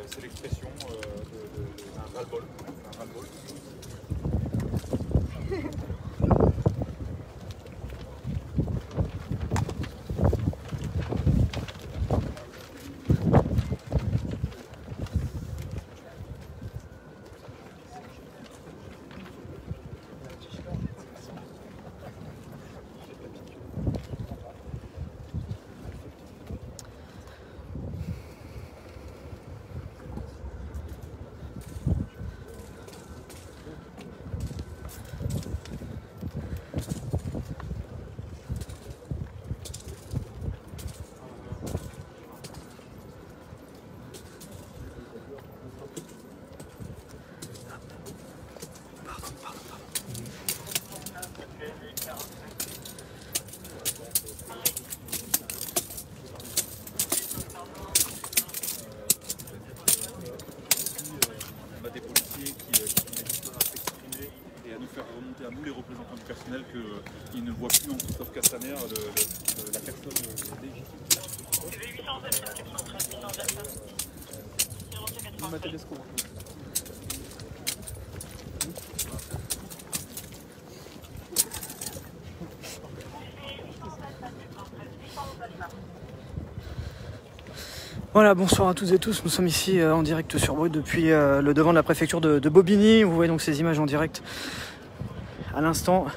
C'est l'expression d'un ras-le-bol. À nous les représentants du personnel qu'ils ne voient plus en Christophe Castaner la personne légitime. Voilà, bonsoir à toutes et tous, nous sommes ici en direct sur Brut depuis le devant de la préfecture de Bobigny. Vous voyez donc ces images en direct à l'instant.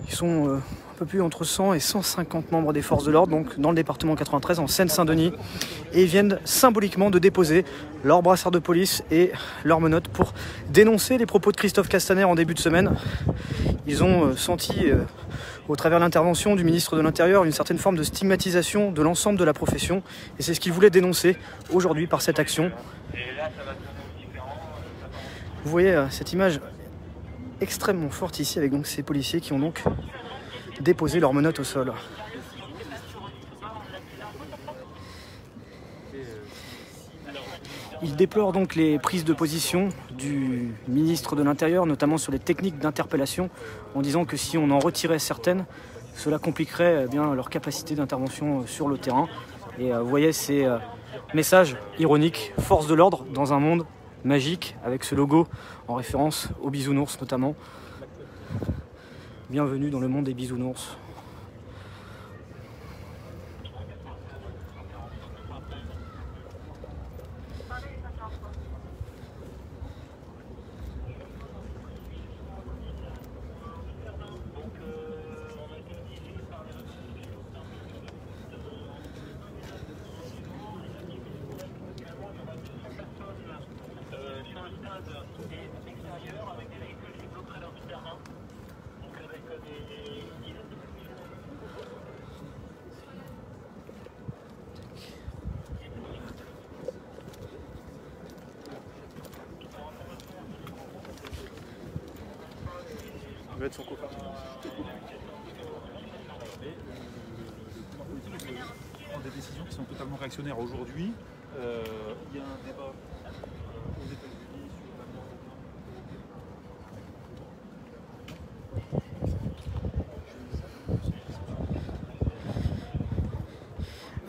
Ils sont un peu plus entre 100 et 150 membres des forces de l'ordre, donc dans le département 93, en Seine-Saint-Denis, et ils viennent symboliquement de déposer leur brassard de police et leurs menottes pour dénoncer les propos de Christophe Castaner en début de semaine. Ils ont senti, au travers de l'intervention du ministre de l'Intérieur, une certaine forme de stigmatisation de l'ensemble de la profession, et c'est ce qu'ils voulaient dénoncer aujourd'hui par cette action. Vous voyez cette image extrêmement forte ici avec donc ces policiers qui ont donc déposé leurs menottes au sol. Ils déplorent donc les prises de position du ministre de l'Intérieur, notamment sur les techniques d'interpellation, en disant que si on en retirait certaines, cela compliquerait bien leur capacité d'intervention sur le terrain. Et vous voyez ces messages ironiques, force de l'ordre dans un monde magique, avec ce logo en référence aux bisounours notamment. Bienvenue dans le monde des bisounours. Il va être son copain. Des décisions qui sont totalement réactionnaires. Aujourd'hui, il y a un débat aux États-Unis sur la mort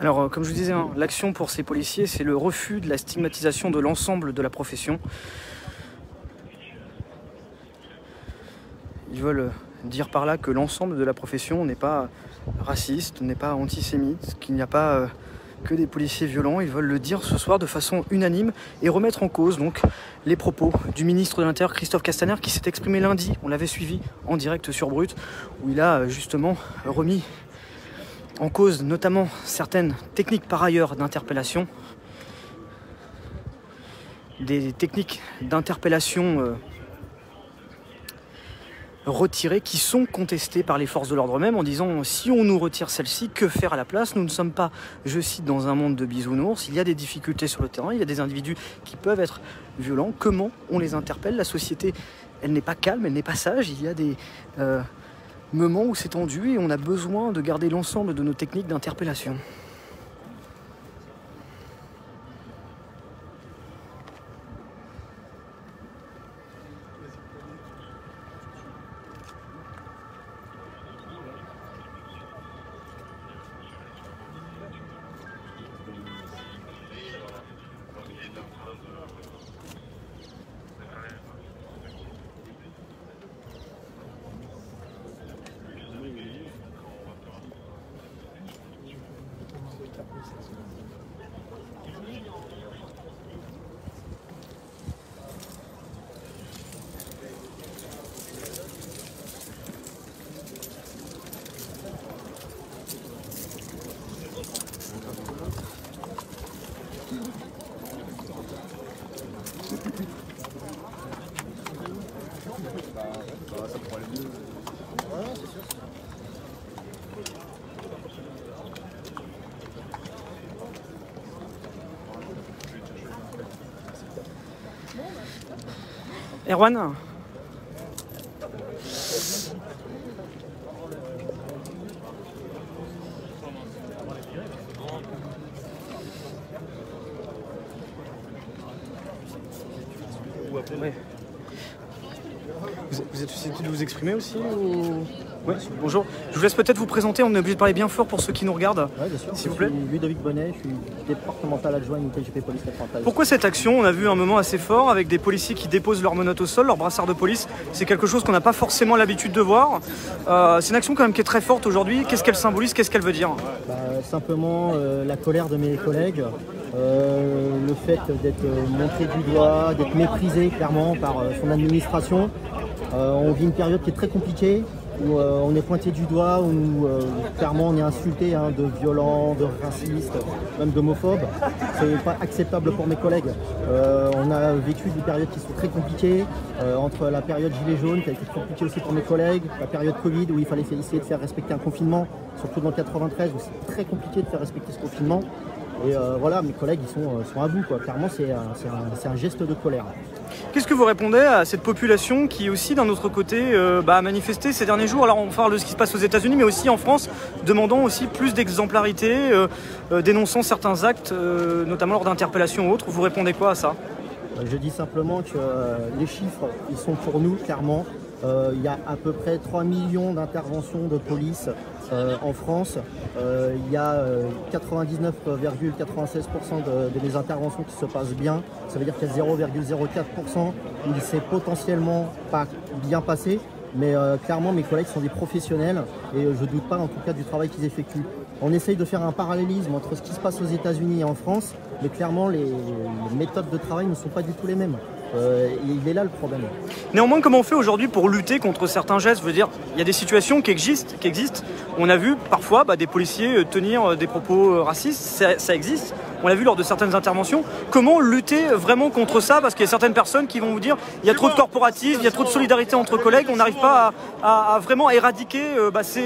d'un. Alors, comme je vous disais, hein, l'action pour ces policiers, c'est le refus de la stigmatisation de l'ensemble de la profession. Ils veulent dire par là que l'ensemble de la profession n'est pas raciste, n'est pas antisémite, qu'il n'y a pas que des policiers violents. Ils veulent le dire ce soir de façon unanime et remettre en cause donc les propos du ministre de l'Intérieur Christophe Castaner qui s'est exprimé lundi. On l'avait suivi en direct sur Brut, où il a justement remis en cause notamment certaines techniques par ailleurs d'interpellation, des techniques d'interpellation retirées qui sont contestées par les forces de l'ordre même en disant si on nous retire celle-ci, que faire à la place? Nous ne sommes pas, je cite, dans un monde de bisounours, il y a des difficultés sur le terrain, il y a des individus qui peuvent être violents, comment on les interpelle? La société, elle n'est pas calme, elle n'est pas sage, il y a des moments où c'est tendu et on a besoin de garder l'ensemble de nos techniques d'interpellation. Erwan? Ouais. Vous êtes susceptible de vous exprimer aussi ou... Ouais, bonjour. Je vous laisse peut-être vous présenter, on est obligé de parler bien fort pour ceux qui nous regardent. Oui, bien sûr. S'il vous plaît. Je suis Ludovic Bonnet, je suis départemental adjoint unité GP Police départementale. Pourquoi cette action? On a vu un moment assez fort avec des policiers qui déposent leurs menottes au sol, leurs brassards de police. C'est quelque chose qu'on n'a pas forcément l'habitude de voir. C'est une action quand même qui est très forte aujourd'hui. Qu'est-ce qu'elle symbolise? Qu'est-ce qu'elle veut dire? Simplement la colère de mes collègues, le fait d'être montré du doigt, d'être méprisé clairement par son administration. On vit une période qui est très compliquée, où on est pointé du doigt, où clairement on est insulté de violents, de racistes, même d'homophobes. C'est pas acceptable pour mes collègues. On a vécu des périodes qui sont très compliquées, entre la période gilet jaune qui a été compliquée aussi pour mes collègues, la période Covid où il fallait essayer de faire respecter un confinement, surtout dans le 93 où c'est très compliqué de faire respecter ce confinement. Et voilà, mes collègues ils sont à bout, quoi. Clairement c'est un geste de colère. Qu'est-ce que vous répondez à cette population qui aussi d'un autre côté a manifesté ces derniers jours? Alors on parle de ce qui se passe aux États-Unis mais aussi en France, demandant aussi plus d'exemplarité, dénonçant certains actes, notamment lors d'interpellations ou autres. Vous répondez quoi à ça? Je dis simplement que les chiffres ils sont pour nous clairement. Il y a à peu près 3 millions d'interventions de police en France. Il y a 99,96% de mes interventions qui se passent bien. Ça veut dire qu'il y a 0,04% où il s'est potentiellement pas bien passé. Mais clairement, mes collègues sont des professionnels et je ne doute pas en tout cas du travail qu'ils effectuent. On essaye de faire un parallélisme entre ce qui se passe aux États-Unis et en France, mais clairement, les méthodes de travail ne sont pas du tout les mêmes. Il est là le problème. Néanmoins, comment on fait aujourd'hui pour lutter contre certains gestes? Je veux dire, il y a des situations qui existent. On a vu parfois des policiers tenir des propos racistes, ça existe. On l'a vu lors de certaines interventions. Comment lutter vraiment contre ça? Parce qu'il y a certaines personnes qui vont vous dire il y a trop de corporatisme, il y a trop de solidarité entre collègues, on n'arrive pas à vraiment éradiquer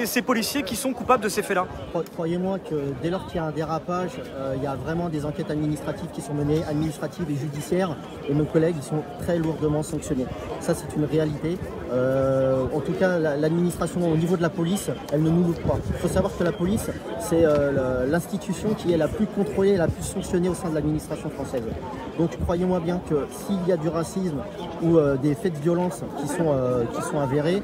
ces policiers qui sont coupables de ces faits-là. Croyez-moi que dès lors qu'il y a un dérapage, il y a vraiment des enquêtes administratives qui sont menées, administratives et judiciaires, et nos collègues ils sont très lourdement sanctionnés. Ça c'est une réalité. En tout cas, l'administration au niveau de la police, elle ne nous loupe pas. Il faut savoir que la police, c'est l'institution qui est la plus contrôlée, la plus sanctionnée au sein de l'administration française. Donc croyez-moi bien que s'il y a du racisme ou des faits de violence qui sont avérés,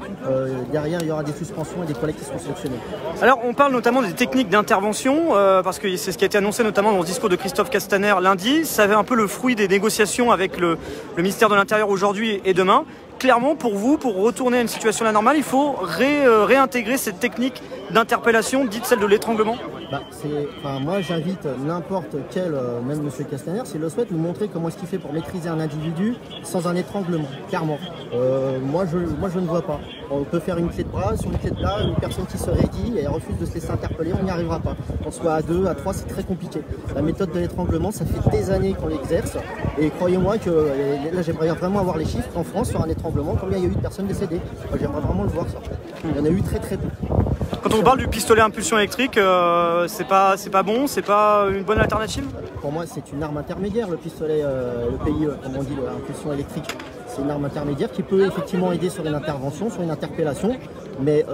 derrière il y aura des suspensions et des collègues qui seront sanctionnés. Alors on parle notamment des techniques d'intervention, parce que c'est ce qui a été annoncé notamment dans le discours de Christophe Castaner lundi. Ça avait un peu le fruit des négociations avec le ministère de l'Intérieur aujourd'hui et demain. Clairement, pour vous, pour retourner à une situation à la normale, il faut réintégrer cette technique d'interpellation, dite celle de l'étranglement? Moi, j'invite n'importe quel, même M. Castaner, s'il le souhaite, nous montrer comment est-ce qu'il fait pour maîtriser un individu sans un étranglement, clairement. Moi, je ne vois pas. On peut faire une clé de bras, sur une clé de bras, une personne qui se raidit et refuse de se laisser interpeller, on n'y arrivera pas. Qu'on soit à 2, à 3, c'est très compliqué. La méthode de l'étranglement, ça fait des années qu'on l'exerce. Et croyez-moi que, là, j'aimerais vraiment avoir les chiffres en France sur un étranglement, combien il y a eu de personnes décédées. J'aimerais vraiment le voir, ça. Il y en a eu très très peu. Quand on parle du pistolet à impulsion électrique, c'est pas bon, c'est pas une bonne alternative? Pour moi, c'est une arme intermédiaire, le pistolet, le PIE, comme on dit, l'impulsion électrique. C'est une arme intermédiaire qui peut effectivement aider sur une intervention, sur une interpellation, mais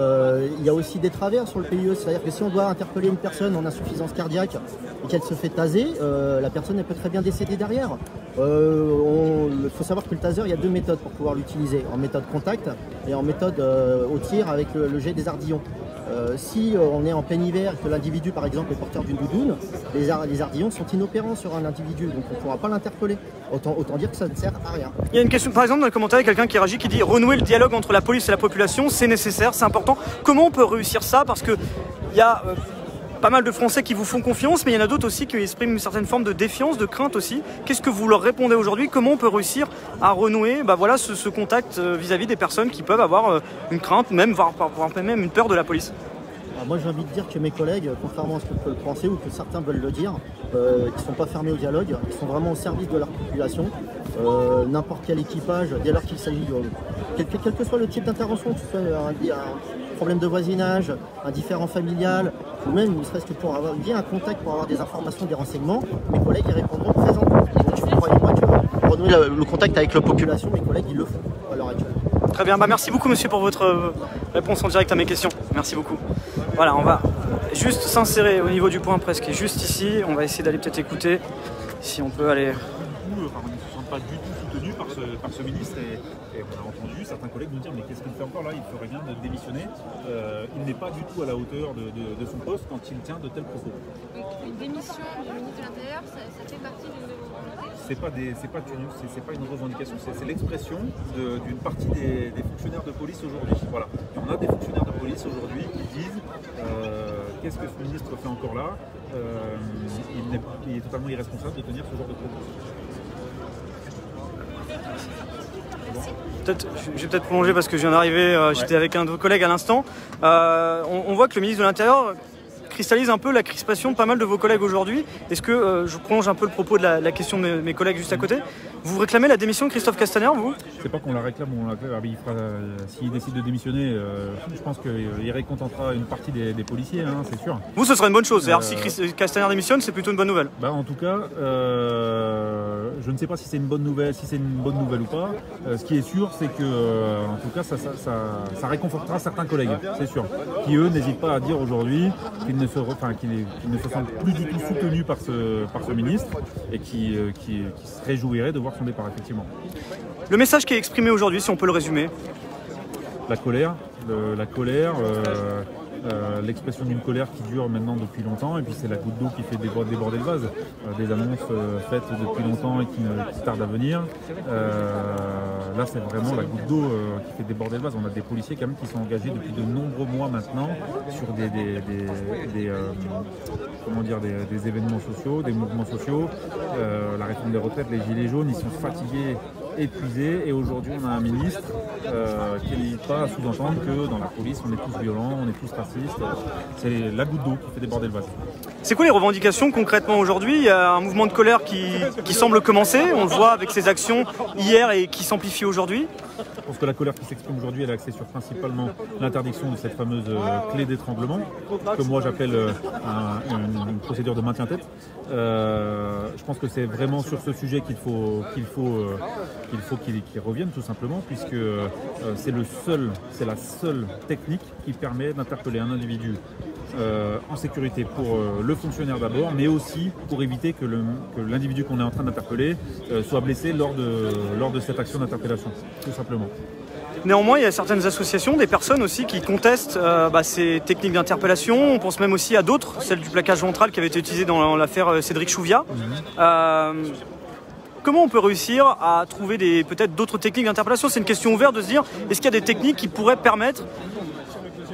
il y a aussi des travers sur le PIE. C'est-à-dire que si on doit interpeller une personne en insuffisance cardiaque et qu'elle se fait taser, la personne elle peut très bien décéder derrière. Il faut savoir que le taser, il y a deux méthodes pour pouvoir l'utiliser, en méthode contact et en méthode au tir avec le jet des ardillons. Si on est en plein hiver et que l'individu par exemple est porteur d'une doudoune, les ardillons sont inopérants sur un individu, donc on ne pourra pas l'interpeller. Autant dire que ça ne sert à rien. Il y a une question par exemple dans le commentaire, il y a quelqu'un qui réagit qui dit renouer le dialogue entre la police et la population, c'est nécessaire, c'est important. Comment on peut réussir ça? Parce que il y a pas mal de Français qui vous font confiance, mais il y en a d'autres aussi qui expriment une certaine forme de défiance, de crainte aussi. Qu'est-ce que vous leur répondez aujourd'hui? Comment on peut réussir à renouer ce contact vis-à-vis des personnes qui peuvent avoir une crainte, voire même une peur de la police? Moi j'ai envie de dire que mes collègues, contrairement à ce que peuvent penser ou que certains veulent le dire, ils ne sont pas fermés au dialogue, ils sont vraiment au service de leur population. N'importe quel équipage, dès lors qu'il s'agit de quel que soit le type d'intervention, que ce soit un problème de voisinage, un différend familial, ou même ne serait-ce que pour avoir un contact, pour avoir des informations, des renseignements, mes collègues y répondront présents. Donc croyez-moi que renouer le contact avec la population. Mes collègues, ils le font à l'heure actuelle. Très bien, merci beaucoup monsieur pour votre réponse en direct à mes questions. Merci beaucoup. Voilà, on va juste s'insérer au niveau du point presse qui est juste ici. On va essayer d'aller peut-être écouter si on peut aller... On ne se sent pas du tout soutenu par ce ministre et on a entendu certains collègues nous dire mais qu'est-ce qu'il fait encore là, il ferait bien de démissionner. Il n'est pas du tout à la hauteur de son poste quand il tient de tels propos. Donc une démission du ministre de l'Intérieur, ça fait partie d'une de vos volontés? C'est pas une revendication, c'est l'expression d'une partie des fonctionnaires de police aujourd'hui. Voilà. Et on a des fonctionnaires de police aujourd'hui qui disent qu'est-ce que ce ministre fait encore là, il est totalement irresponsable de tenir ce genre de propos. Je vais peut-être prolonger parce que je viens d'arriver, j'étais avec un de vos collègues à l'instant. On voit que le ministre de l'Intérieur cristallise un peu la crispation de pas mal de vos collègues aujourd'hui. Est-ce que, je prolonge un peu le propos de la question de mes collègues juste à côté, vous réclamez la démission de Christophe Castaner, vous? C'est pas qu'on la réclame, on la réclame. S'il décide de démissionner, je pense qu'il récontentera une partie des policiers, hein, c'est sûr. Vous, ce serait une bonne chose. Si Castaner démissionne, c'est plutôt une bonne nouvelle. En tout cas, je ne sais pas si c'est une bonne nouvelle, ou pas. Ce qui est sûr, c'est que, en tout cas, ça réconfortera certains collègues, c'est sûr, qui eux n'hésitent pas à dire aujourd'hui qu'ils ne se sentent plus du tout soutenus par ce ministre et qui se réjouiraient de voir son départ, effectivement. Le message qui est exprimé aujourd'hui, si on peut le résumer? La colère, l'expression d'une colère qui dure maintenant depuis longtemps, et puis c'est la goutte d'eau qui fait déborder le vase. Des annonces faites depuis longtemps et qui tardent à venir. Là, c'est vraiment la goutte d'eau qui fait déborder le vase. On a des policiers quand même qui sont engagés depuis de nombreux mois maintenant sur des événements sociaux, des mouvements sociaux. La réforme des retraites, les gilets jaunes, ils sont fatigués, épuisés, et aujourd'hui on a un ministre qui n'hésite pas à sous-entendre que dans la police on est tous violents, on est tous racistes. C'est la goutte d'eau qui fait déborder le vase. C'est quoi les revendications concrètement aujourd'hui? Il y a un mouvement de colère qui semble commencer, on le voit avec ses actions hier et qui s'amplifie aujourd'hui. Je pense que la colère qui s'exprime aujourd'hui, elle est axée sur principalement l'interdiction de cette fameuse clé d'étranglement, que moi j'appelle une procédure de maintien-tête. Je pense que c'est vraiment sur ce sujet qu'il faut qu'il revienne, tout simplement, puisque c'est la seule technique qui permet d'interpeller un individu en sécurité pour le fonctionnaire d'abord, mais aussi pour éviter que l'individu qu'on est en train d'interpeller soit blessé lors de cette action d'interpellation, tout simplement. Néanmoins, il y a certaines associations, des personnes aussi qui contestent ces techniques d'interpellation. On pense même aussi à d'autres, celle du plaquage ventral qui avait été utilisée dans l'affaire Cédric Chouviat. Comment on peut réussir à trouver peut-être d'autres techniques d'interpellation? C'est une question ouverte de se dire, est-ce qu'il y a des techniques qui pourraient permettre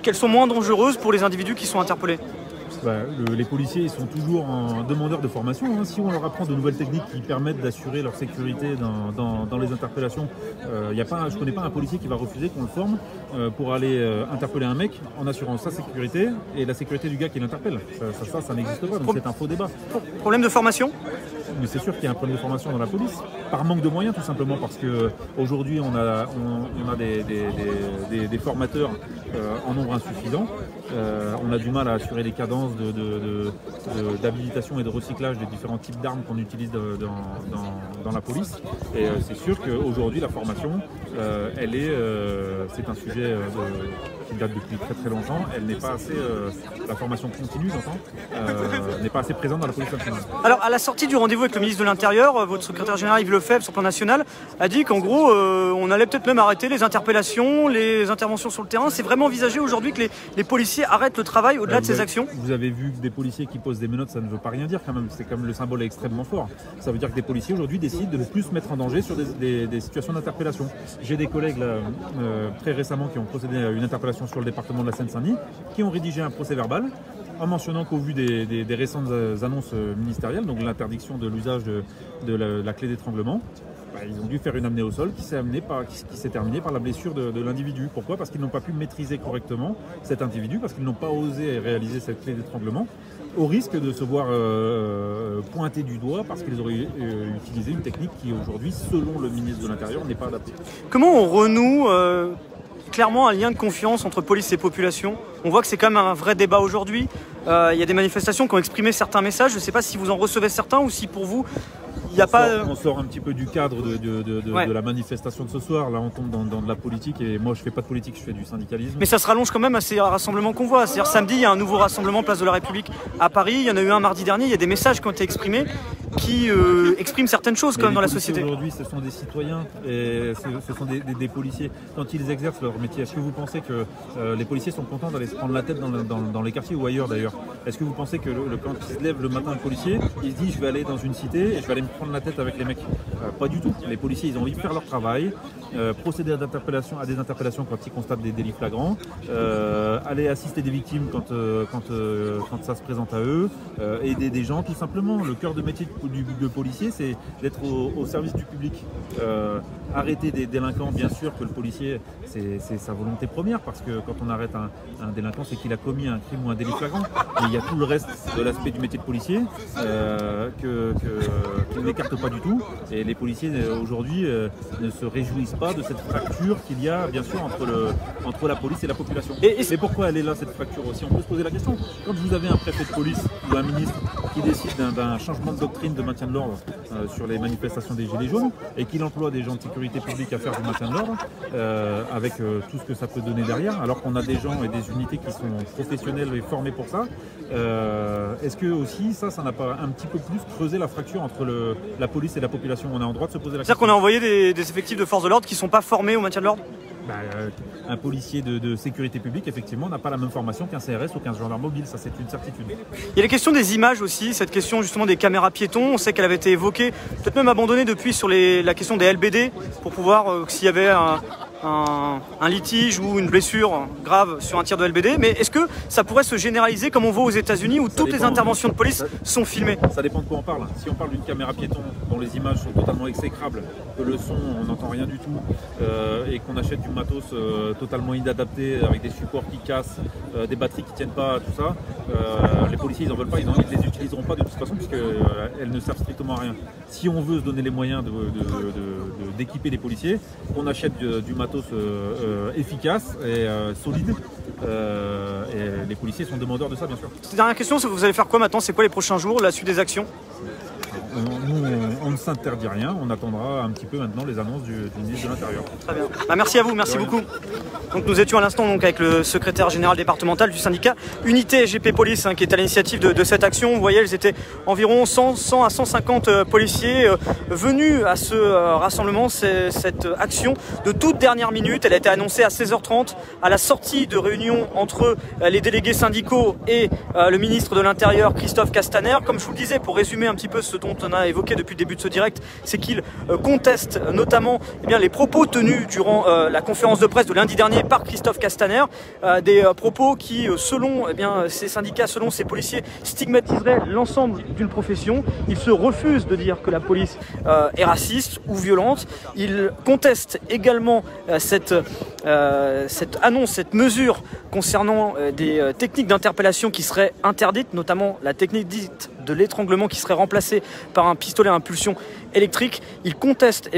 qu'elles sont moins dangereuses pour les individus qui sont interpellés? Les policiers sont toujours en demandeur de formation. Hein. Si on leur apprend de nouvelles techniques qui permettent d'assurer leur sécurité dans les interpellations, je ne connais pas un policier qui va refuser qu'on le forme pour aller interpeller un mec en assurant sa sécurité et la sécurité du gars qui l'interpelle. Ça n'existe pas, donc c'est un faux débat. Problème de formation? Mais c'est sûr qu'il y a un problème de formation dans la police, par manque de moyens tout simplement, parce qu'aujourd'hui on a des formateurs en nombre insuffisant. On a du mal à assurer les cadences d'habilitation et de recyclage des différents types d'armes qu'on utilise dans la police. Et c'est sûr qu'aujourd'hui la formation, c'est un sujet qui date depuis très très longtemps. Elle n'est pas assez, la formation continue, j'entends, n'est pas assez présente dans la police nationale. Alors à la sortie du rendez-vous avec le ministre de l'Intérieur, votre secrétaire général Yves Lefebvre sur le plan national a dit qu'en gros on allait peut-être même arrêter les interpellations, les interventions sur le terrain. C'est vraiment envisagé aujourd'hui que les policiers arrêtent le travail au-delà de ces actions? Vous avez vu que des policiers qui posent des menottes, ça ne veut pas rien dire quand même. C'est comme le symbole est extrêmement fort. Ça veut dire que des policiers aujourd'hui décident de ne plus se mettre en danger sur des situations d'interpellation. J'ai des collègues là, très récemment qui ont procédé à une interpellation sur le département de la Seine-Saint-Denis, qui ont rédigé un procès-verbal en mentionnant qu'au vu des récentes annonces ministérielles, donc l'interdiction de l'usage de la clé d'étranglement, ils ont dû faire une amenée au sol qui s'est terminée par la blessure de l'individu. Pourquoi? Parce qu'ils n'ont pas pu maîtriser correctement cet individu, parce qu'ils n'ont pas osé réaliser cette clé d'étranglement, au risque de se voir pointer du doigt parce qu'ils auraient utilisé une technique qui aujourd'hui, selon le ministre de l'Intérieur, n'est pas adaptée. Comment on renoue clairement un lien de confiance entre police et population? On voit que c'est quand même un vrai débat aujourd'hui. Il y a des manifestations qui ont exprimé certains messages. Je ne sais pas si vous en recevez certains ou si pour vous, il n'y a pas... On sort un petit peu du cadre de la manifestation de ce soir. Là, on tombe dans de la politique et moi, je fais pas de politique, je fais du syndicalisme. Mais ça se rallonge quand même à ces rassemblements qu'on voit. C'est-à-dire samedi, il y a un nouveau rassemblement Place de la République à Paris. Il y en a eu un mardi dernier. Il y a des messages qui ont été exprimés qui expriment certaines choses quand même dans la société. Aujourd'hui, ce sont des citoyens et ce sont des policiers. Quand ils exercent leur métier, est-ce que vous pensez que les policiers sont contents d'aller se prendre la tête dans les quartiers ou ailleurs d'ailleurs? Est-ce que vous pensez que quand il se lève le matin, le policier, il se dit je vais aller dans une cité et je vais aller me prendre la tête avec les mecs? Pas du tout. Les policiers, ils ont envie de faire leur travail, procéder à des interpellations quand ils constatent des délits flagrants, aller assister des victimes quand ça se présente à eux, aider des gens tout simplement. Le cœur de métier de policier, c'est d'être au service du public. Arrêter des délinquants, bien sûr que le policier, c'est sa volonté première, parce que quand on arrête un délinquant, c'est qu'il a commis un crime ou un délit flagrant. Mais il y a tout le reste de l'aspect du métier de policier qu'on n'écarte pas du tout. Et les policiers aujourd'hui ne se réjouissent pas de cette fracture qu'il y a, bien sûr, entre la police et la population. Mais pourquoi elle est là, cette fracture aussi? On peut se poser la question. Quand vous avez un préfet de police ou un ministre qui décide d'un changement de doctrine de maintien de l'ordre sur les manifestations des Gilets jaunes et qu'il emploie des gens de sécurité publique à faire du maintien de l'ordre, avec tout ce que ça peut donner derrière, alors qu'on a des gens et des unités qui sont professionnels et formés pour ça, est-ce que aussi ça n'a pas un petit peu plus creusé la fracture entre la police et la population? On a en droit de se poser la question. C'est-à-dire qu'on a envoyé des effectifs de force de l'ordre qui ne sont pas formés au maintien de l'ordre? Un policier de sécurité publique, effectivement, n'a pas la même formation qu'un CRS ou qu'un gendarme mobile, ça c'est une certitude. Il y a la question des images aussi, cette question justement des caméras piétons. On sait qu'elle avait été évoquée, peut-être même abandonnée depuis sur la question des LBD, pour pouvoir, s'il y avait un litige ou une blessure grave sur un tir de LBD. Mais est-ce que ça pourrait se généraliser comme on voit aux États-Unis où toutes les interventions de police sont filmées? Ça dépend de quoi on parle. Si on parle d'une caméra piéton dont les images sont totalement exécrables, que le son on n'entend rien du tout, et qu'on achète du matos totalement inadapté avec des supports qui cassent, des batteries qui tiennent pas, tout ça, les policiers ils en veulent pas, ils ne les utiliseront pas de toute façon puisqu'elles ne servent strictement à rien. Si on veut se donner les moyens d'équiper les policiers, on achète du matos efficace et solide, et les policiers sont demandeurs de ça, bien sûr. Dernière question, vous allez faire quoi maintenant? C'est quoi les prochains jours, la suite des actions? Nous, on ne s'interdit rien, on attendra un petit peu maintenant les annonces du ministre de l'Intérieur. Très bien. Merci à vous, merci beaucoup. Donc, nous étions à l'instant avec le secrétaire général départemental du syndicat Unité SGP Police qui est à l'initiative de cette action. Vous voyez, ils étaient environ 100 à 150 policiers venus à ce rassemblement. Cette action de toute dernière minute, elle a été annoncée à 16h30 à la sortie de réunion entre les délégués syndicaux et le ministre de l'Intérieur, Christophe Castaner. Comme je vous le disais, pour résumer un petit peu ce dont on a évoqué depuis le début de ce direct, c'est qu'il conteste notamment les propos tenus durant la conférence de presse de lundi dernier par Christophe Castaner, des propos qui, selon ces syndicats, selon ces policiers, stigmatiseraient l'ensemble d'une profession. Il se refuse de dire que la police est raciste ou violente. Il conteste également cette annonce, cette mesure concernant des techniques d'interpellation qui seraient interdites, notamment la technique dite de l'étranglement qui serait remplacée par un pistolet à impulsion électrique. Il conteste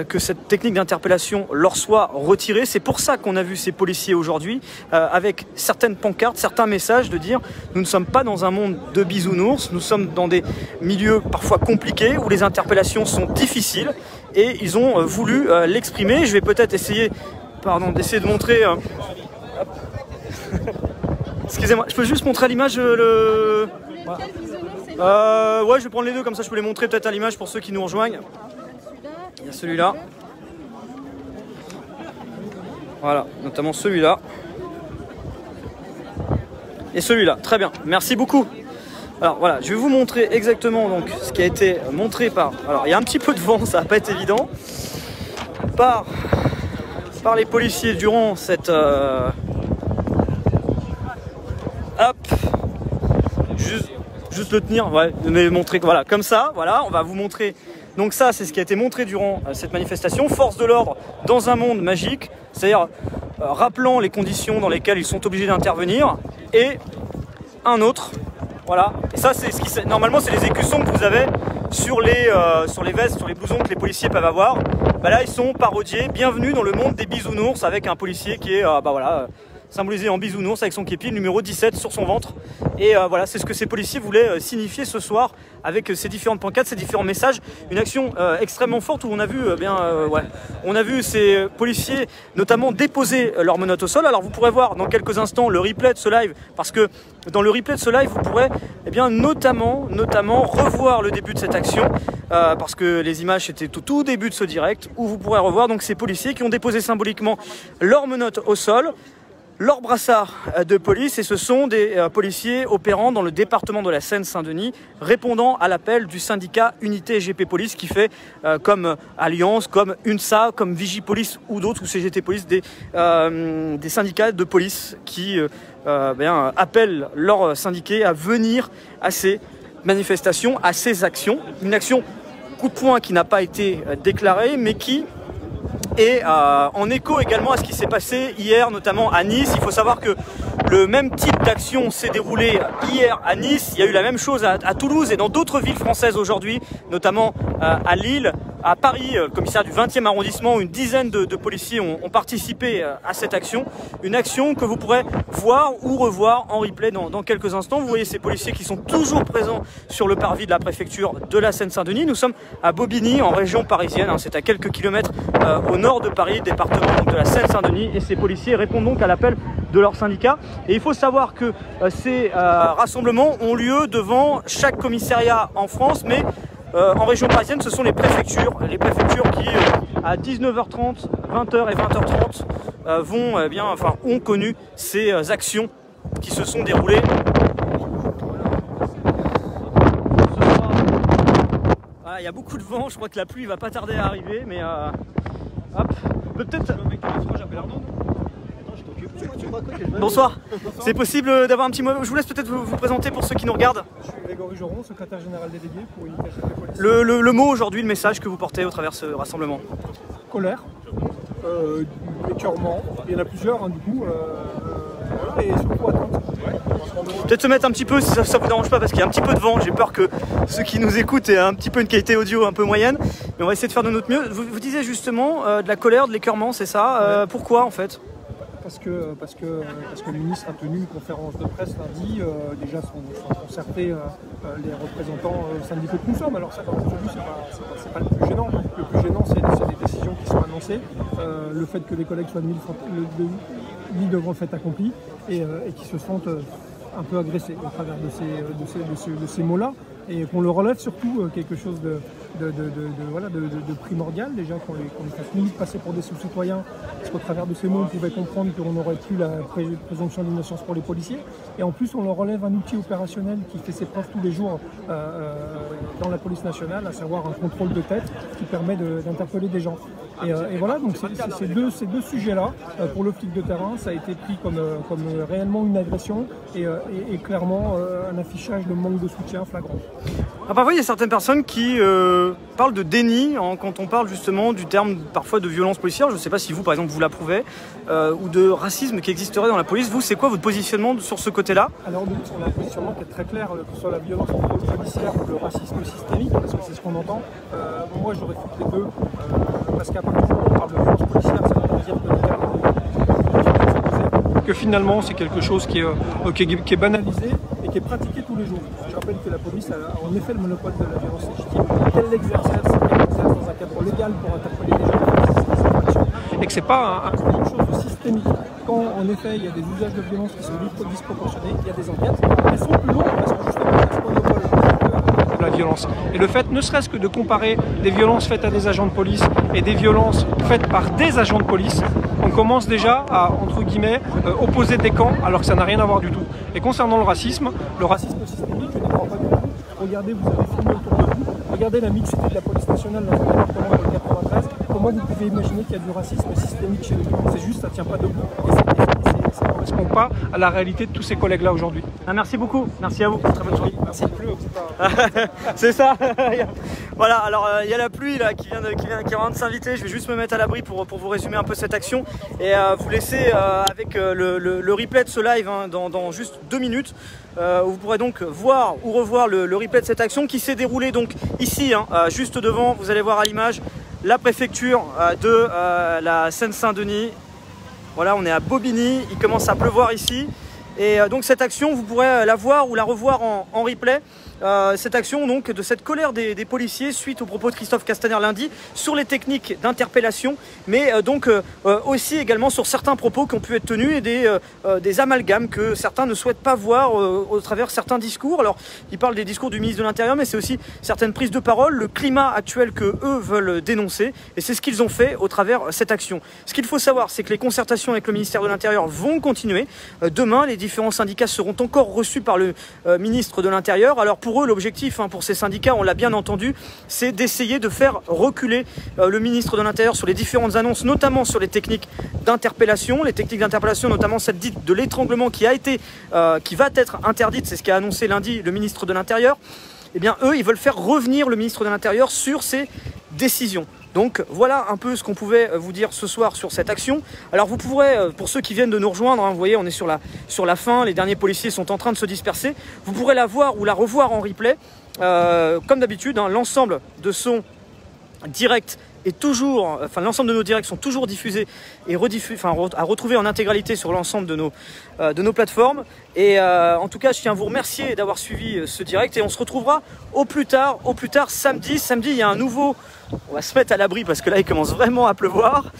que cette technique d'interpellation leur soit retirée. C'est pour ça qu'on a vu ces policiers aujourd'hui avec certaines pancartes, certains messages de dire nous ne sommes pas dans un monde de bisounours, nous sommes dans des milieux parfois compliqués où les interpellations sont difficiles et ils ont voulu l'exprimer. Je vais peut-être essayer d'essayer de montrer... Excusez-moi, je peux juste montrer à l'image ouais, je vais prendre les deux, comme ça je peux les montrer peut-être à l'image pour ceux qui nous rejoignent. Il y a celui-là. Voilà, notamment celui-là. Et celui-là, très bien, merci beaucoup. Alors voilà, je vais vous montrer exactement donc, ce qui a été montré par... Alors il y a un petit peu de vent, ça va pas être évident. Par les policiers durant cette... Hop, juste le tenir, ouais, mais montrer, voilà, comme ça, voilà, on va vous montrer. Donc ça, c'est ce qui a été montré durant cette manifestation. Force de l'ordre dans un monde magique, c'est-à-dire rappelant les conditions dans lesquelles ils sont obligés d'intervenir, et un autre, voilà. Et ça, c'est ce qui, normalement, c'est les écussons que vous avez sur les vestes, sur les blousons que les policiers peuvent avoir. Bah là, ils sont parodiés. Bienvenue dans le monde des bisounours avec un policier qui est, symbolisé en bisounours avec son képi, le numéro 17 sur son ventre. Et voilà, c'est ce que ces policiers voulaient signifier ce soir avec ces différentes pancartes, ces différents messages. Une action extrêmement forte où on a vu on a vu ces policiers notamment déposer leurs menottes au sol. Alors vous pourrez voir dans quelques instants le replay de ce live, parce que dans le replay de ce live vous pourrez notamment revoir le début de cette action, parce que les images étaient au tout début de ce direct, où vous pourrez revoir donc ces policiers qui ont déposé symboliquement leurs menottes au sol, leur brassard de police, et ce sont des policiers opérant dans le département de la Seine-Saint-Denis, répondant à l'appel du syndicat Unité GP Police, qui fait comme Alliance, comme UNSA, comme Vigipolice ou d'autres, ou CGT Police, des syndicats de police qui appellent leurs syndiqués à venir à ces manifestations, à ces actions. Une action coup de poing qui n'a pas été déclarée, mais qui et en écho également à ce qui s'est passé hier, notamment à Nice. Il faut savoir que le même type d'action s'est déroulé hier à Nice. Il y a eu la même chose à Toulouse et dans d'autres villes françaises aujourd'hui, notamment à Lille, à Paris, le commissaire du 20e arrondissement, où une dizaine de policiers ont participé à cette action. Une action que vous pourrez voir ou revoir en replay dans quelques instants. Vous voyez ces policiers qui sont toujours présents sur le parvis de la préfecture de la Seine-Saint-Denis. Nous sommes à Bobigny, en région parisienne. C'est à quelques kilomètres au nord de Paris, département de la Seine-Saint-Denis. Et ces policiers répondent donc à l'appel de leur syndicat. Et il faut savoir que ces rassemblements ont lieu devant chaque commissariat en France, mais en région parisienne, ce sont les préfectures qui, à 19h30, 20h et 20h30, ont connu ces actions qui se sont déroulées. Voilà, il y a beaucoup de vent, je crois que la pluie va pas tarder à arriver, mais hop, peut-être. Bonsoir, c'est possible d'avoir un petit mot? Je vous laisse peut-être vous présenter pour ceux qui nous regardent. Je suis Grégory Joron, secrétaire général délégué pour Unité GP Police. Le mot aujourd'hui, le message que vous portez au travers de ce rassemblement? Colère, écœurement, il y en a plusieurs du coup, et surtout attente. Peut-être se mettre un petit peu, si ça vous dérange pas, parce qu'il y a un petit peu de vent, j'ai peur que ceux qui nous écoutent aient un petit peu une qualité audio un peu moyenne, mais on va essayer de faire de notre mieux. Vous disiez justement de la colère, de l'écœurement, c'est ça? Pourquoi en fait? Parce que le ministre a tenu une conférence de presse lundi, déjà sont concertés les représentants syndicaux que nous sommes. Alors ça, aujourd'hui, c'est pas le plus gênant. Le plus gênant, c'est les décisions qui sont annoncées, le fait que les collègues soient mis devant le fait accompli et qui se sentent un peu agressés au travers de ces mots-là, et qu'on le relève surtout quelque chose de primordial, déjà qu'on les fasse limite passer pour des sous-citoyens, parce qu'au travers de ces mots on pouvait comprendre qu'on n'aurait plus la présomption d'innocence pour les policiers, et en plus on leur relève un outil opérationnel qui fait ses preuves tous les jours dans la police nationale, à savoir un contrôle de tête qui permet d'interpeller des gens. Et voilà, donc ces deux sujets-là, pour le flic de terrain, ça a été pris comme réellement une agression et clairement un affichage de manque de soutien flagrant. Alors parfois il y a certaines personnes qui parlent de déni quand on parle justement du terme parfois de violence policière. Je ne sais pas si vous par exemple vous l'approuvez, ou de racisme qui existerait dans la police. Vous, c'est quoi votre positionnement sur ce côté-là? Alors nous, on a un positionnement qui est très clair, que ce soit la violence policière ou le racisme systémique, parce que c'est ce qu'on entend. Moi je réfute les deux, parce qu'à partir du moment où on parle de violence policière, ça veut dire que finalement c'est quelque chose qui est banalisé et qui est pratiqué tous les jours. Je rappelle que la police a en effet le monopole de la violence légitime, qu'elle l'exerce dans un cadre légal pour interpeller les gens, et que c'est pas une chose systémique. Quand en effet il y a des usages de violence qui sont disproportionnés, il y a des enquêtes, elles sont plus lourdes parce que justement il y a ce monopole de la violence. Et le fait, ne serait-ce que de comparer des violences faites à des agents de police et des violences faites par des agents de police, on commence déjà à, entre guillemets, opposer des camps alors que ça n'a rien à voir du tout. Et concernant le racisme systémique, je n'y crois pas du tout. Regardez, vous avez filmé autour de vous, regardez la mixité de la police nationale dans un département dans le 93. Comment vous pouvez imaginer qu'il y a du racisme systémique chez nous? C'est juste, ça ne tient pas debout. Et ça ne correspond pas à la réalité de tous ces collègues-là aujourd'hui. Merci beaucoup, merci à vous, très bonne journée. Merci. C'est ça. Voilà, alors il y a la pluie là qui vient de s'inviter. Je vais juste me mettre à l'abri pour vous résumer un peu cette action et vous laisser avec le replay de ce live dans juste 2 minutes. Où vous pourrez donc voir ou revoir le replay de cette action qui s'est déroulée donc ici, juste devant. Vous allez voir à l'image la préfecture de la Seine-Saint-Denis. Voilà, on est à Bobigny, il commence à pleuvoir ici. Et donc cette action, vous pourrez la voir ou la revoir en replay. Cette action donc de cette colère des policiers suite aux propos de Christophe Castaner lundi sur les techniques d'interpellation, mais aussi également sur certains propos qui ont pu être tenus et des amalgames que certains ne souhaitent pas voir au travers certains discours. Alors ils parlent des discours du ministre de l'Intérieur, mais c'est aussi certaines prises de parole, le climat actuel que eux veulent dénoncer, et c'est ce qu'ils ont fait au travers cette action. Ce qu'il faut savoir, c'est que les concertations avec le ministère de l'Intérieur vont continuer. Demain, les différents syndicats seront encore reçus par le ministre de l'Intérieur. Alors pour eux, l'objectif pour ces syndicats, on l'a bien entendu, c'est d'essayer de faire reculer le ministre de l'Intérieur sur les différentes annonces, notamment sur les techniques d'interpellation. Les techniques d'interpellation, notamment cette dite de l'étranglement qui va être interdite, c'est ce qu'a annoncé lundi le ministre de l'Intérieur. Eh bien, eux, ils veulent faire revenir le ministre de l'Intérieur sur ces décisions. Donc voilà un peu ce qu'on pouvait vous dire ce soir sur cette action. Alors vous pourrez, pour ceux qui viennent de nous rejoindre, vous voyez on est sur la fin, les derniers policiers sont en train de se disperser. Vous pourrez la voir ou la revoir en replay. Comme d'habitude, l'ensemble de son direct est toujours, l'ensemble de nos directs sont toujours diffusés et à retrouver en intégralité sur l'ensemble de nos plateformes. Et en tout cas, je tiens à vous remercier d'avoir suivi ce direct et on se retrouvera au plus tard samedi. Samedi, il y a un nouveau, on va se mettre à l'abri parce que là, il commence vraiment à pleuvoir.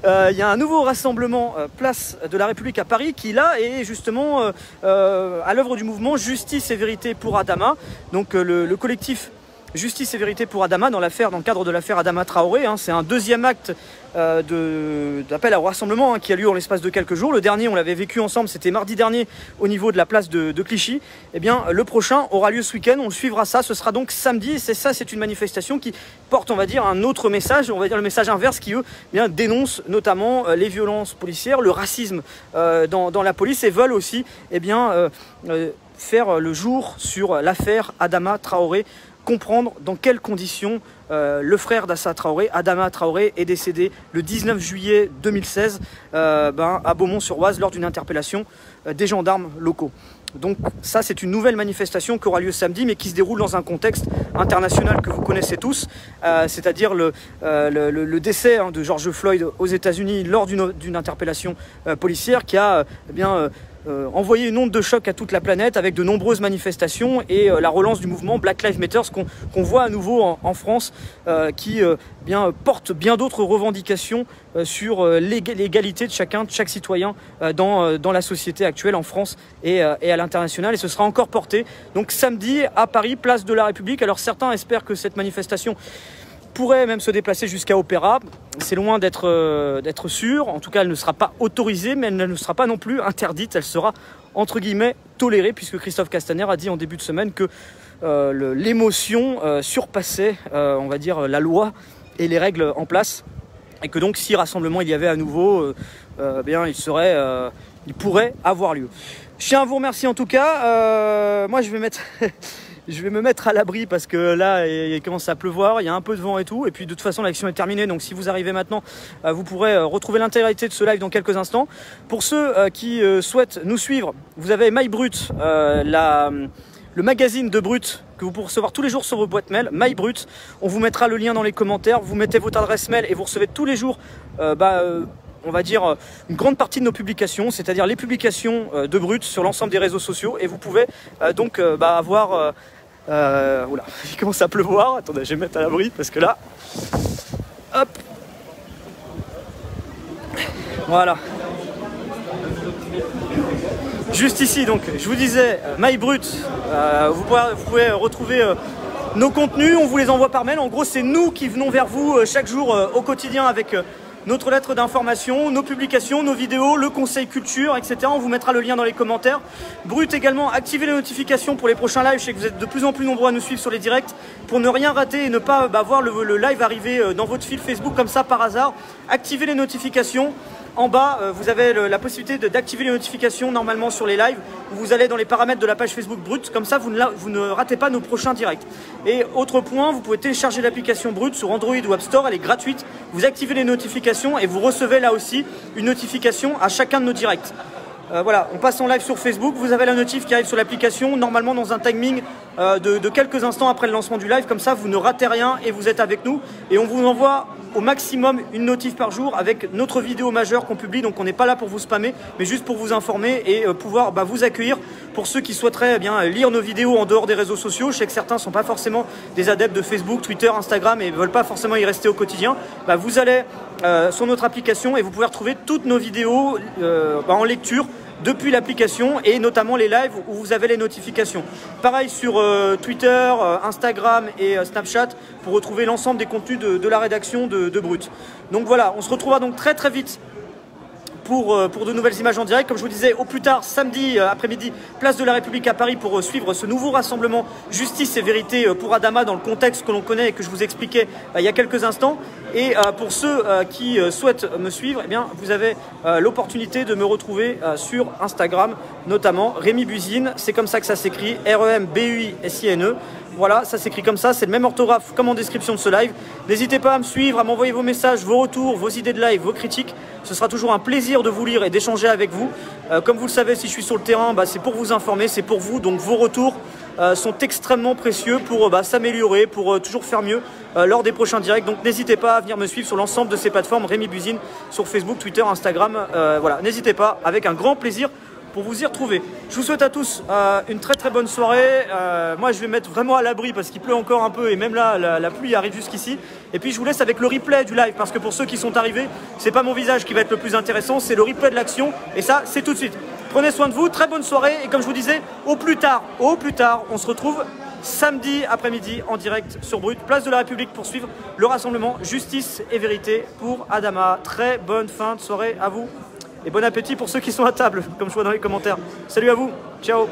Il y a un nouveau rassemblement place de la République à Paris qui là est justement à l'œuvre du mouvement Justice et Vérité pour Adama. Donc le collectif Justice et Vérité pour Adama dans le cadre de l'affaire Adama Traoré. C'est un deuxième acte d'appel au rassemblement qui a lieu en l'espace de quelques jours. Le dernier, on l'avait vécu ensemble, c'était mardi dernier au niveau de la place de Clichy. Eh bien, le prochain aura lieu ce week-end, on suivra ça, ce sera donc samedi. C'est une manifestation qui porte, on va dire, un autre message, on va dire le message inverse qui, eux, dénoncent notamment les violences policières, le racisme dans la police et veulent aussi faire le jour sur l'affaire Adama Traoré, comprendre dans quelles conditions le frère d'Assa Traoré, Adama Traoré, est décédé le 19 juillet 2016 à Beaumont-sur-Oise lors d'une interpellation des gendarmes locaux. Donc ça, c'est une nouvelle manifestation qui aura lieu samedi, mais qui se déroule dans un contexte international que vous connaissez tous, c'est-à-dire le décès de George Floyd aux États-Unis lors d'une interpellation policière qui a envoyer une onde de choc à toute la planète avec de nombreuses manifestations et la relance du mouvement Black Lives Matter qu'on voit à nouveau en France qui porte bien d'autres revendications sur l'égalité de chaque citoyen dans la société actuelle en France et à l'international, et ce sera encore porté donc samedi à Paris, place de la République. Alors certains espèrent que cette manifestation pourrait même se déplacer jusqu'à Opéra. C'est loin d'être sûr. En tout cas, elle ne sera pas autorisée, mais elle ne sera pas non plus interdite. Elle sera, entre guillemets, tolérée, puisque Christophe Castaner a dit en début de semaine que l'émotion surpassait, on va dire, la loi et les règles en place. Et que donc, si rassemblement il y avait à nouveau, il pourrait avoir lieu. Je tiens à vous remercier en tout cas. Moi, je vais me mettre à l'abri parce que là, il commence à pleuvoir, il y a un peu de vent et tout. Et puis de toute façon, l'action est terminée. Donc si vous arrivez maintenant, vous pourrez retrouver l'intégralité de ce live dans quelques instants. Pour ceux qui souhaitent nous suivre, vous avez MyBrut, le magazine de Brut que vous pourrez recevoir tous les jours sur vos boîtes mail, MyBrut. On vous mettra le lien dans les commentaires. Vous mettez votre adresse mail et vous recevez tous les jours on va dire une grande partie de nos publications, c'est-à-dire les publications de Brut sur l'ensemble des réseaux sociaux, et vous pouvez avoir oula, il commence à pleuvoir. Attendez, je vais me mettre à l'abri parce que là, hop, voilà. Juste ici, donc, je vous disais, MyBrut, vous pouvez retrouver nos contenus, on vous les envoie par mail. En gros, c'est nous qui venons vers vous chaque jour au quotidien avec notre lettre d'information, nos publications, nos vidéos, le conseil culture, etc. On vous mettra le lien dans les commentaires. Brut également, activez les notifications pour les prochains lives. Je sais que vous êtes de plus en plus nombreux à nous suivre sur les directs pour ne rien rater et ne pas voir le live arriver dans votre fil Facebook comme ça par hasard. Activez les notifications. En bas, vous avez la possibilité d'activer les notifications normalement sur les lives. Vous allez dans les paramètres de la page Facebook Brut, comme ça vous ne ratez pas nos prochains directs. Et autre point, vous pouvez télécharger l'application Brut sur Android ou App Store, elle est gratuite. Vous activez les notifications et vous recevez là aussi une notification à chacun de nos directs. Voilà, on passe en live sur Facebook, vous avez la notif qui arrive sur l'application, normalement dans un timing de quelques instants après le lancement du live, comme ça vous ne ratez rien et vous êtes avec nous. Et on vous envoie au maximum une notif par jour avec notre vidéo majeure qu'on publie, donc on n'est pas là pour vous spammer, mais juste pour vous informer et pouvoir vous accueillir. Pour ceux qui souhaiteraient lire nos vidéos en dehors des réseaux sociaux, je sais que certains ne sont pas forcément des adeptes de Facebook, Twitter, Instagram et ne veulent pas forcément y rester au quotidien, vous allez sur notre application et vous pouvez retrouver toutes nos vidéos en lecture depuis l'application et notamment les lives où vous avez les notifications. Pareil sur Twitter, Instagram et Snapchat pour retrouver l'ensemble des contenus de la rédaction de Brut. Donc voilà, on se retrouvera donc très très vite pour de nouvelles images en direct. Comme je vous disais, au plus tard, samedi après-midi, place de la République à Paris pour suivre ce nouveau rassemblement Justice et Vérité pour Adama dans le contexte que l'on connaît et que je vous expliquais il y a quelques instants. Et pour ceux qui souhaitent me suivre, vous avez l'opportunité de me retrouver sur Instagram, notamment Rémi Buzine, c'est comme ça que ça s'écrit, R-E-M-B-U-I-S-I-N-E. Voilà, ça s'écrit comme ça, c'est le même orthographe comme en description de ce live. N'hésitez pas à me suivre, à m'envoyer vos messages, vos retours, vos idées de live, vos critiques. Ce sera toujours un plaisir de vous lire et d'échanger avec vous. Comme vous le savez, si je suis sur le terrain, c'est pour vous informer, c'est pour vous. Donc vos retours sont extrêmement précieux pour s'améliorer, pour toujours faire mieux lors des prochains directs. Donc n'hésitez pas à venir me suivre sur l'ensemble de ces plateformes, Rémi Buzine, sur Facebook, Twitter, Instagram. Voilà, n'hésitez pas, avec un grand plaisir pour vous y retrouver. Je vous souhaite à tous une très très bonne soirée. Moi je vais mettre vraiment à l'abri parce qu'il pleut encore un peu et même là la pluie arrive jusqu'ici. Et puis je vous laisse avec le replay du live parce que pour ceux qui sont arrivés, c'est pas mon visage qui va être le plus intéressant, c'est le replay de l'action et ça c'est tout de suite. Prenez soin de vous, très bonne soirée et comme je vous disais, au plus tard, on se retrouve samedi après-midi en direct sur Brut, place de la République pour suivre le rassemblement Justice et Vérité pour Adama. Très bonne fin de soirée à vous. Et bon appétit pour ceux qui sont à table, comme je vois dans les commentaires. Salut à vous, ciao.